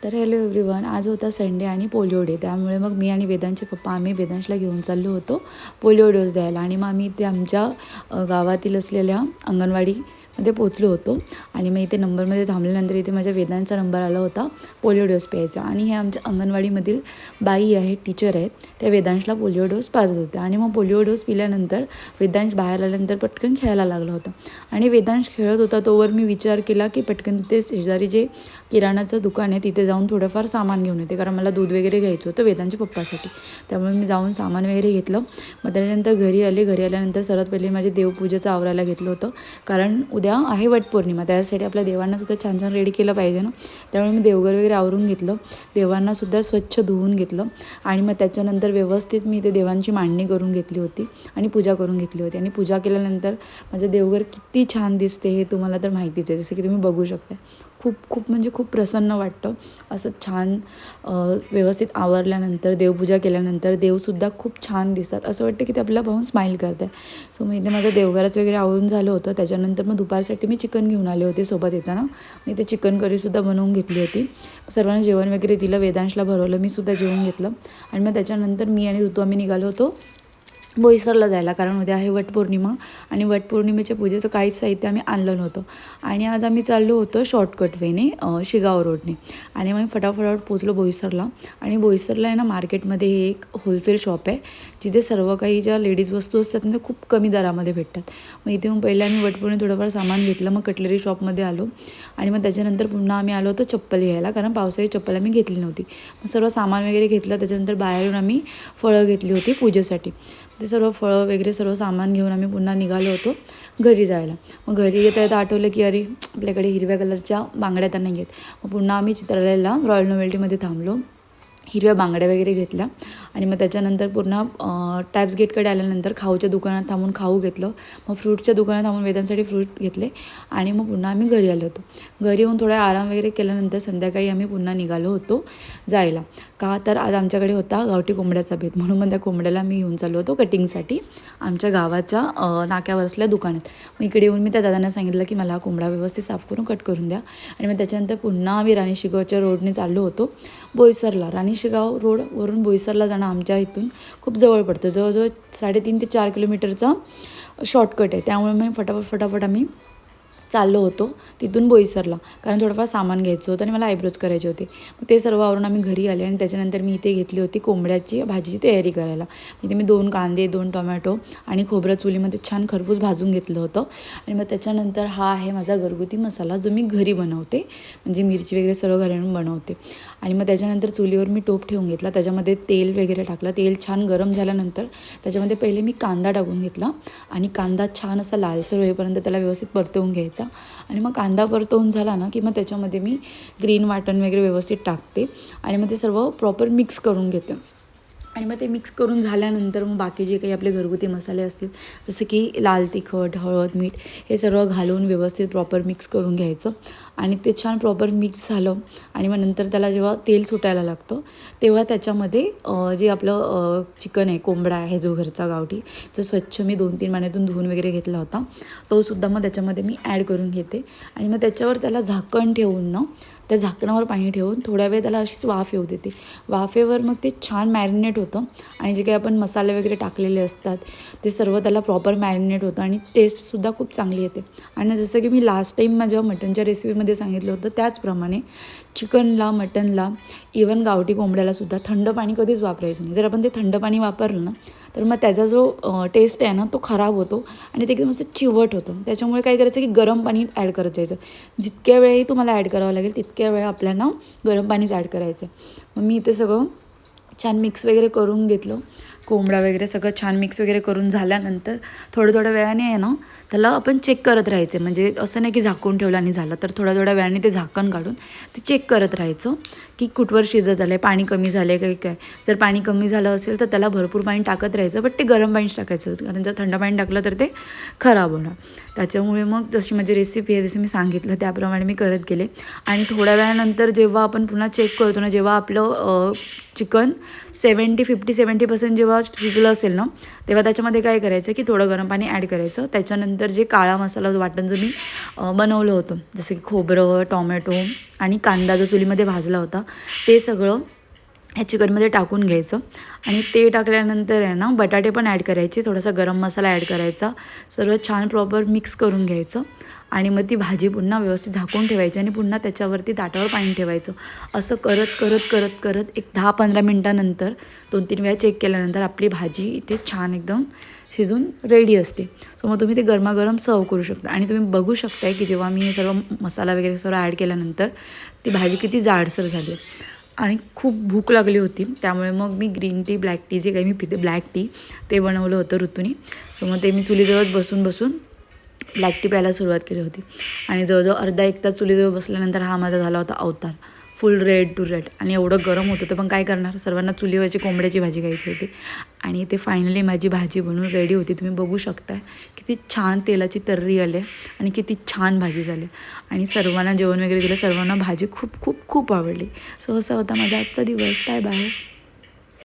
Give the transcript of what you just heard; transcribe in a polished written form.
तर hello everyone, आज होता संडे आणि पोलिओ डे. त्यामुळे मग मी आणि वेदांचे पप्पा आम्ही वेदांशला घेऊन चाललो होतो पोलिओ डोस द्यायला. आणि मग आम्ही इथे आमच्या गावातील असलेल्या अंगणवाडीमध्ये पोचलो होतो. आणि मग इथे नंबरमध्ये थांबल्यानंतर इथे माझ्या वेदांचा नंबर आला होता पोलिओ डोस प्यायचा. आणि हे आमच्या अंगणवाडीमधील बाई आहेत, टीचर आहेत, त्या वेदांशला पोलिओ डोस पाजत होत्या. आणि मग पोलिओ डोस पिल्यानंतर वेदांश बाहेर आल्यानंतर पटकन खेळायला लागला होता. आणि वेदांश खेळत होता तोवर मी विचार केला की पटकन तिथे शेजारी जे किराणाचं दुकान आहे तिथे जाऊन थोडंफार सामान घेऊन येते, कारण मला दूध वगैरे घ्यायचं होतं वेदांच्या पप्पासाठी. त्यामुळे मी जाऊन सामान वगैरे घेतलं. मग त्याच्यानंतर घरी आल्यानंतर सर्वात पहिले माझे देवपूजेचं आवरायला घेतलं होतं, कारण उद्या आहे वटपौर्णिमा. त्यासाठी आपल्या देवांनासुद्धा छान छान रेडी केलं पाहिजे ना. त्यामुळे मी देवघर वगैरे आवरून घेतलं, देवांनासुद्धा स्वच्छ धुवून घेतलं. आणि मग त्याच्यानंतर व्यवस्थित मी ते देवांची मांडणी करून घेतली होती आणि पूजा करून घेतली होती. आणि पूजा केल्यानंतर माझं देवघर किती छान दिसते हे तुम्हाला तर माहितीच आहे, जसं की तुम्ही बघू शकता. खूप म्हणजे खूप प्रसन्न वाटतं असं छान व्यवस्थित आवरल्यानंतर, देवपूजा केल्यानंतर देवसुद्धा खूप छान दिसतात. असं वाटतं की ते आपल्याला पाहून स्माईल करत आहे. सो मग इथे माझं देवघराचं वगैरे आवरून झालं होतं. त्याच्यानंतर मग दुपारसाठी मी चिकन घेऊन आले होते सोबत येताना. मी ते चिकन करीसुद्धा बनवून घेतली होती. सर्वांना जेवण वगैरे दिलं, वेदांशला भरवलं, मी सुद्धा जेवून घेतलं. आणि मग त्याच्यानंतर मी आणि ऋतू आम्ही निघालो होतो बोईसरला जायला, कारण उद्या आहे वटपौर्णिमा. आणि वटपौर्णिमेच्या पूजेचं काहीच साहित्य आम्ही आणलं नव्हतं. आणि आज आम्ही चाललो होतो शॉर्टकट वेने, शिगाव रोडने. आणि मग फटाफट पोचलो बोईसरला. आणि बोईसरला आहे ना, मार्केटमध्ये हे एक होलसेल शॉप आहे जिथे सर्व काही ज्या लेडीज वस्तू असतात ना खूप कमी दरामध्ये भेटतात. मग इथे येऊन पहिले आम्ही वटपौर्णिमे थोडंफार सामान घेतलं. मग कटलरी शॉपमध्ये आलो. आणि मग त्याच्यानंतर पुन्हा आम्ही आलो होतो चप्पल घ्यायला, कारण पावसाळी चप्पल आम्ही घेतली नव्हती. मग सर्व सामान वगैरे घेतलं. त्याच्यानंतर बाहेरून आम्ही फळं घेतली होती पूजेसाठी. ते सर्व फळं वगैरे सर्व सामान घेऊन आम्ही पुन्हा निघालो होतो घरी जायला. मग घरी येता आठवलं की अरे आपल्याकडे हिरव्या कलरच्या बांगड्या तर नाही आहेत. मग पुन्हा आम्ही चित्रालयाला रॉयल नोवेल्टीमध्ये थांबलो, हिरव्या बांगड्या वगैरे घेतल्या. आणि मग त्याच्यानंतर पूर्ण टॅप्स गेटकडे आल्यानंतर खाऊच्या दुकानात थांबून खाऊ घेतलं. मग फ्रूटच्या दुकानात थांबून वेदांसाठी फ्रूट घेतले. आणि मग पुन्हा आम्ही घरी आलो होतो. घरी येऊन थोडा आराम वगैरे केल्यानंतर संध्याकाळी आम्ही पुन्हा निघालो होतो जायला. का तर आज आमच्याकडे होता गावठी कोंबड्याचा बेत, म्हणून मग त्या कोंबड्याला मी घेऊन चाललो होतो कटिंगसाठी आमच्या गावाच्या नाक्यावर असल्या दुकानात. मग इकडे येऊन मी त्या दादांना सांगितलं की मला कोंबडा व्यवस्थित साफ करून कट करून द्या. आणि मग त्याच्यानंतर पुन्हा आम्ही राणी शिगावच्या रोडने चाललो होतो बोईसरला. राणी शिगाव रोडवरून बोईसरला जाणं आमच्या इथून खूप जवळ पडतं, जवळजवळ 3.5 ते 4 किलोमीटरचा शॉर्टकट आहे. त्यामुळे मग फटाफट आम्ही चाललो होतो तिथून बोईसरला, कारण थोडंफार सामान घ्यायचं होतं आणि मला आयब्रोज करायचे होते. मग ते सर्व आवरून आम्ही घरी आले. आणि त्याच्यानंतर मी इथे घेतली होती कोंबड्याची भाजीची तयारी करायला. इथे मी 2 कांदे, 2 टोमॅटो आणि खोबरं चुलीमध्ये छान खरपूस भाजून घेतलं होतं. आणि मग त्याच्यानंतर हा आहे माझा घरगुती मसाला जो मी घरी बनवते, म्हणजे मिरची वगैरे सर्व घरी आणून बनवते. आणि मग त्याच्यानंतर चुलीवर मी टोप ठेवून घेतला, त्याच्यामध्ये तेल वगैरे टाकलं. तेल छान गरम झाल्यानंतर त्याच्यामध्ये पहिले मी कांदा टाकून घेतला. आणि कांदा छान असा लालसर होईपर्यंत त्याला व्यवस्थित परतवून घ्यायचा. आणि मग कांदा परतवून झाला ना की मग त्याच्यामध्ये मी ग्रीन वाटण वगैरे व्यवस्थित टाकते. आणि मग ते सर्व प्रॉपर मिक्स करून घेते. आणि मग ते मिक्स करून झाल्यानंतर मग बाकी जे काही आपले घरगुती मसाले असतील, जसं की लाल तिखट, हळद, मीठ हे सर्व घालून व्यवस्थित प्रॉपर मिक्स करून घ्यायचं. आणि ते छान प्रॉपर मिक्स झालं. आणि मग नंतर त्याला जेव्हा तेल सुटायला लागतं तेव्हा त्याच्यामध्ये जे आपलं चिकन आहे, कोंबडा आहे जो घरचा गावठी, जो स्वच्छ मी 2-3 पाण्यातून धुवून वगैरे घेतला होता, तोसुद्धा मग त्याच्यामध्ये मी ॲड करून घेते. आणि मग त्याच्यावर त्याला झाकण ठेवून ना, त्या झाकणावर पाणी ठेवून थोड्या वेळ त्याला अशीच वाफ येऊ देते. वाफेवर मग ते छान मॅरिनेट होतं. आणि जे काही आपण मसाले वगैरे टाकलेले असतात ते सर्व त्याला प्रॉपर मॅरिनेट होतं आणि टेस्टसुद्धा खूप चांगली येते. आणि जसं की मी लास्ट टाईम माझ्या मटनच्या रेसिपीमध्ये सांगितलं होतं त्याचप्रमाणे चिकनला, मटनला, इवन गावठी कोंबड्यालासुद्धा थंड पाणी कधीच वापरायचं नाही. जर आपण ते थंड पाणी वापरलं ना तर मग त्याचा जो टेस्ट आहे ना तो खराब होतो आणि ते एकदम असं चिवट होतं. त्याच्यामुळे काय करायचं की गरम पाणी ॲड करत जायचं. जितक्या वेळही तुम्हाला ॲड करावं लागेल तितक्या वेळा आपल्याला गरम पाणीच ॲड करायचं. मग मी इथे सगळं छान मिक्स वगैरे करून घेतलं. कोंबडा वगैरे सगळं छान मिक्स वगैरे करून झाल्यानंतर थोड्या वेळाने आहे ना त्याला आपण चेक करत राहायचं. म्हणजे असं नाही की झाकून ठेवलं आणि झालं, तर थोड्या वेळाने ते झाकण काढून ते चेक करत राहायचं की कुठवर शिजत आलं आहे, पाणी कमी झालं आहे काही काय. जर पाणी कमी झालं असेल तर त्याला भरपूर पाणी टाकत राहायचं, बट ते गरम पाणीच टाकायचं, कारण जर थंड पाणी टाकलं तर ते खराब होणार. त्याच्यामुळे मग जशी माझी रेसिपी आहे, जशी मी सांगितलं त्याप्रमाणे मी करत गेले. आणि थोड्या वेळानंतर जेव्हा आपण पुन्हा चेक करतो ना, जेव्हा आपलं चिकन 50-70% जेव्हा शिजलं असेल ना तेव्हा त्याच्यामध्ये काय करायचं की थोडं गरम पाणी ॲड करायचं. त्याच्यानंतर त्याच्यानंतर जे काळा मसाला वाटण जो मी बनवलं होतं, जसं की खोबरं, टॉमॅटो आणि कांदा जो चुलीमध्ये भाजला होता, ते सगळं ह्या चिकनमध्ये टाकून घ्यायचं. आणि ते टाकल्यानंतर आहे ना बटाटे पण ॲड करायचे, थोडासा गरम मसाला ॲड करायचा, सर्व छान प्रॉपर मिक्स करून घ्यायचं. आणि मग ती भाजी पुन्हा व्यवस्थित झाकून ठेवायची आणि पुन्हा त्याच्यावरती ताटावर पाणी ठेवायचं. असं करत करत करत करत एक 10-15 मिनटानंतर 2-3 वेळा चेक केल्यानंतर आपली भाजी इथे छान एकदम शिजून रेडी असते. सो मग तुम्ही ते गरमागरम सर्व करू शकता. आणि तुम्ही बघू शकताय की जेव्हा मी हे सर्व मसाला वगैरे सर्व ॲड केल्यानंतर ती भाजी किती जाडसर झाली. आणि खूप भूक लागली होती, त्यामुळे मग मी ग्रीन टी, ब्लॅक टी, जे काही मी पिते ब्लॅक टी, ते बनवलं होतं ऋतूनी. सो मग ते मी चुलीजवळ बसून ब्लॅक टी प्यायला सुरुवात केली होती. आणि जवळजवळ अर्धा 1 तास चुलीजवळ बसल्यानंतर हा माझा झाला होता अवतार, फुल रेड टू रेड. आणि एवढं गरम होतं तर पण काय करणार, सर्वांना चुलीवरची कोंबड्याची भाजी खायची होती. आणि ते फायनली माझी भाजी बनवून रेडी होती. तुम्ही बघू शकताय किती छान तेलाची तर्री आली आणि किती छान भाजी झाली. आणि सर्वांना जेवण वगैरे दिलं, सर्वांना भाजी खूप खूप खूप आवडली. सो असा होता माझा आजचा दिवस. Bye bye.